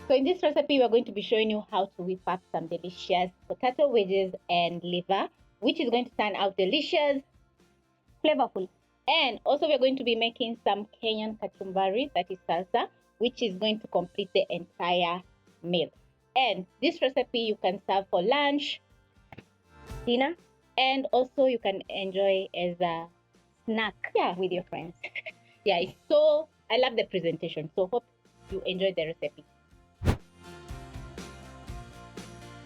So in this recipe, we're going to be showing you how to whip up some delicious potato wedges and liver, which is going to turn out delicious, flavorful. And also we're going to be making some Kenyan kachumbari, that is salsa, which is going to complete the entire meal. And this recipe you can serve for lunch, dinner, and also you can enjoy as a snack, with your friends. So I love the presentation, so hope you enjoy the recipe.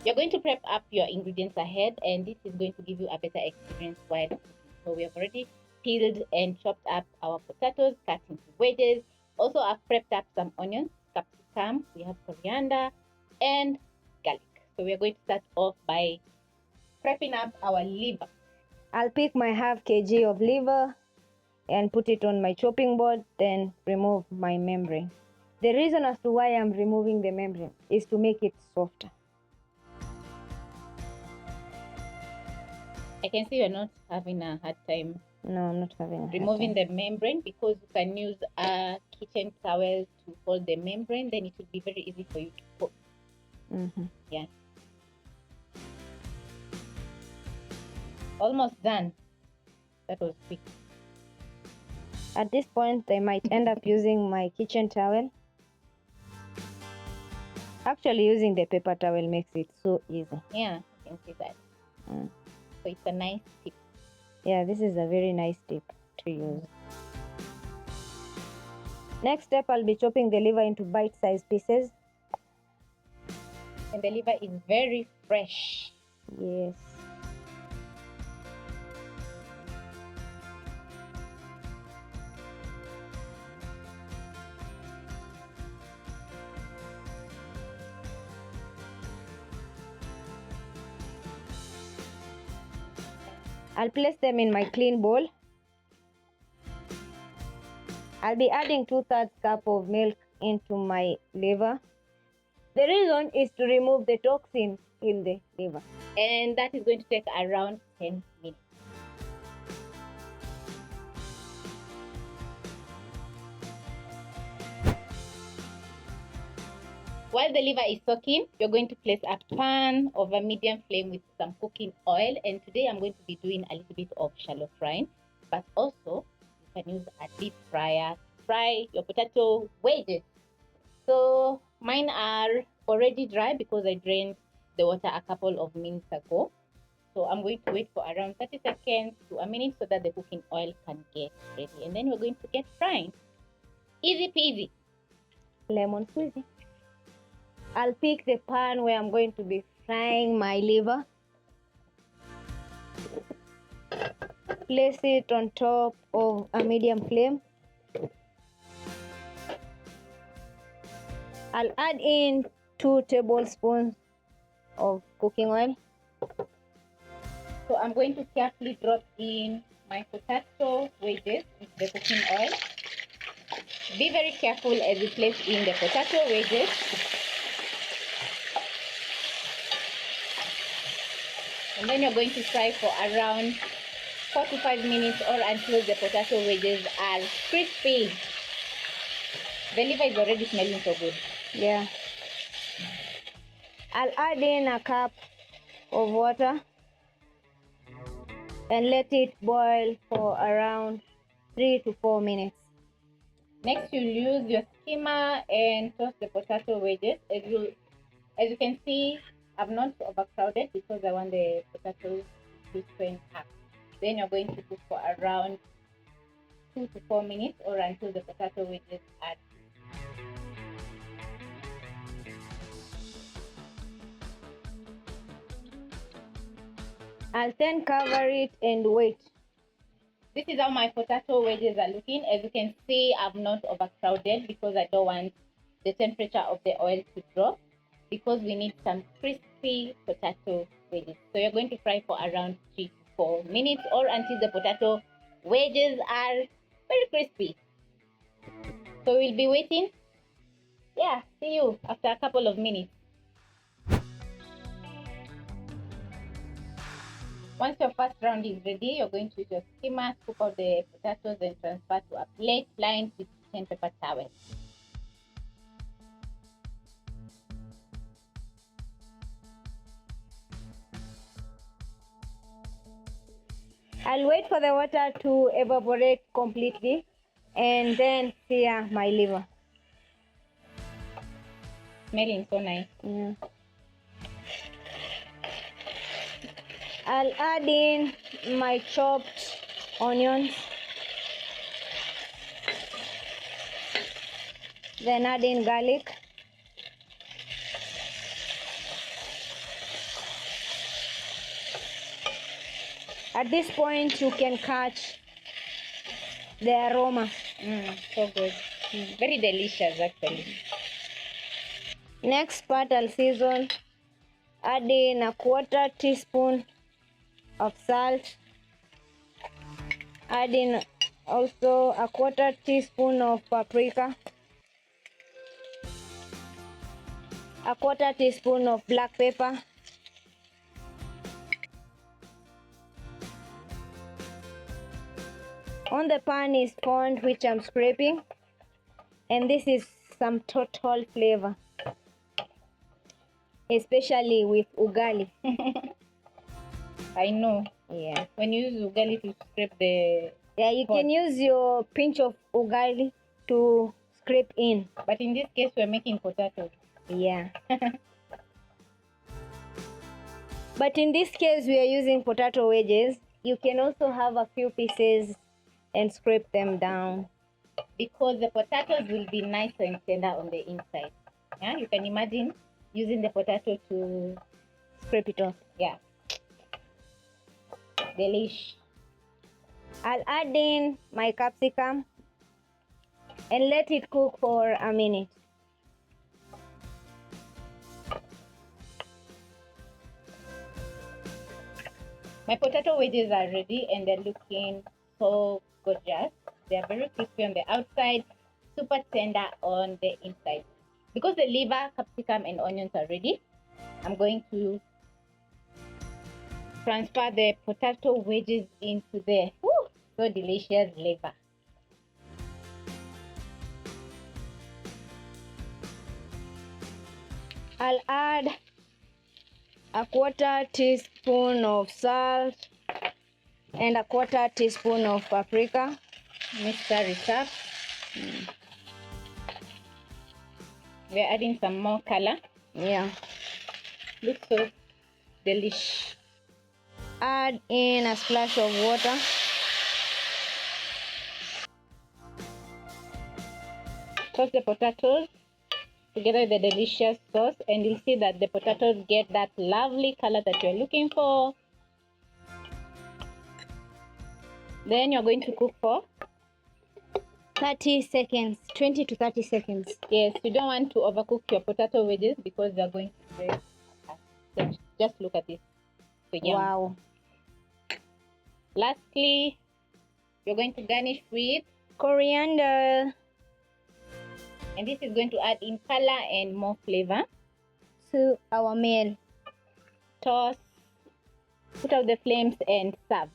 You're going to prep up your ingredients ahead, and this is going to give you a better experience while cooking. So we have already peeled and chopped up our potatoes, cut into wedges. Also, I've prepped up some onions, capsicum, we have coriander, and garlic. So we are going to start off by prepping up our liver. I'll pick my half kg of liver and put it on my chopping board, then remove my membrane. The reason as to why I'm removing the membrane is to make it softer. I can see you're not having a hard time. No, I'm not having a removing the membrane, because you can use a kitchen towel to hold the membrane, then it will be very easy for you to cook. Yeah. Almost done. That was quick. At this point, I might end up using my kitchen towel. Actually, using the paper towel makes it so easy. Yeah, you can see that. So it's a nice tip. Yeah, this is a very nice tip to use. Next step, I'll be chopping the liver into bite-sized pieces. And the liver is very fresh. Yes. I'll place them in my clean bowl. I'll be adding 2/3 cup of milk into my liver. The reason is to remove the toxins in the liver. And that is going to take around 10 minutes. While the liver is soaking, you're going to place a pan over medium flame with some cooking oil. And today I'm going to be doing a little bit of shallow frying, but also you can use a deep fryer to fry your potato wedges. So mine are already dry because I drained the water a couple of minutes ago. So I'm going to wait for around 30 seconds to a minute so that the cooking oil can get ready. And then we're going to get frying. Easy peasy. Lemon squeezy. I'll pick the pan where I'm going to be frying my liver. Place it on top of a medium flame. I'll add in 2 tablespoons of cooking oil. So I'm going to carefully drop in my potato wedges into the cooking oil. Be very careful as you place in the potato wedges. And then you're going to fry for around 4 to 5 minutes or until the potato wedges are crispy. The liver is already smelling so good. Yeah. I'll add in a cup of water and let it boil for around 3 to 4 minutes. Next, you'll use your skimmer and toss the potato wedges. As you can see, I've not overcrowded because I want the potatoes to strain up. Then you're going to cook for around 2 to 4 minutes or until the potato wedges are. I'll then cover it and wait. This is how my potato wedges are looking. As you can see, I've not overcrowded because I don't want the temperature of the oil to drop, because we need some crispy potato wedges. So you're going to fry for around 3 to 4 minutes or until the potato wedges are very crispy. So we'll be waiting. Yeah, see you after a couple of minutes. Once your first round is ready, you're going to use your skimmer, scoop out the potatoes and transfer to a plate lined with kitchen paper towel. I'll wait for the water to evaporate completely and then sear my liver. Smelling so nice. Yeah. I'll add in my chopped onions. Then add in garlic. At this point, you can catch the aroma. So good. Very delicious, actually. Next part, I'll season. Add in a 1/4 teaspoon of salt. Add in also a 1/4 teaspoon of paprika. A 1/4 teaspoon of black pepper. On the pan is corn, which I'm scraping, and this is some total flavor, especially with ugali. I know. Yeah. When you use ugali to scrape the... Yeah, you can use your pinch of ugali to scrape in. But in this case, we're making potatoes. Yeah. But in this case, we are using potato wedges. You can also have a few pieces and scrape them down. Because the potatoes will be nice and tender on the inside. Yeah, you can imagine using the potato to Scrape it off. Yeah. Delish. I'll add in my capsicum and let it cook for a minute. My potato wedges are ready and they're looking so gorgeous. They are very crispy on the outside, super tender on the inside. Because the liver, capsicum, and onions are ready, I'm going to transfer the potato wedges into the so delicious liver. I'll add a 1/4 teaspoon of salt and a 1/4 teaspoon of paprika. Mixture it up. We're adding some more color. Yeah. Looks so delish. Add in a splash of water. Toss the potatoes together with the delicious sauce, and you'll see that the potatoes get that lovely color that you're looking for. Then you're going to cook for 30 seconds, 20 to 30 seconds. Yes, you don't want to overcook your potato wedges because they're going to break. Just look at this. So yum. Wow. Lastly, you're going to garnish with Coriander. And this is going to add in color and more flavor to our meal. Toss, put out the flames and serve.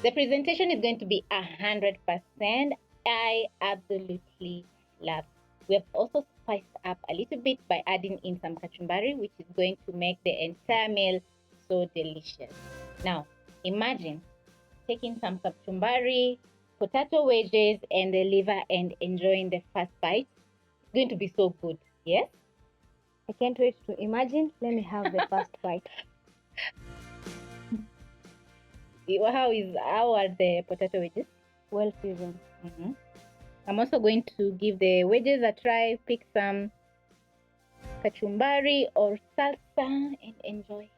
The presentation is going to be 100%. I absolutely love. We have also spiced up a little bit by adding in some kachumbari, which is going to make the entire meal so delicious. Now, imagine taking some kachumbari, potato wedges, and the liver and enjoying the first bite. It's going to be so good, yes? I can't wait to imagine. Let me have the first bite. How are the potato wedges? Well seasoned. I'm also going to give the wedges a try, pick some kachumbari or salsa and enjoy.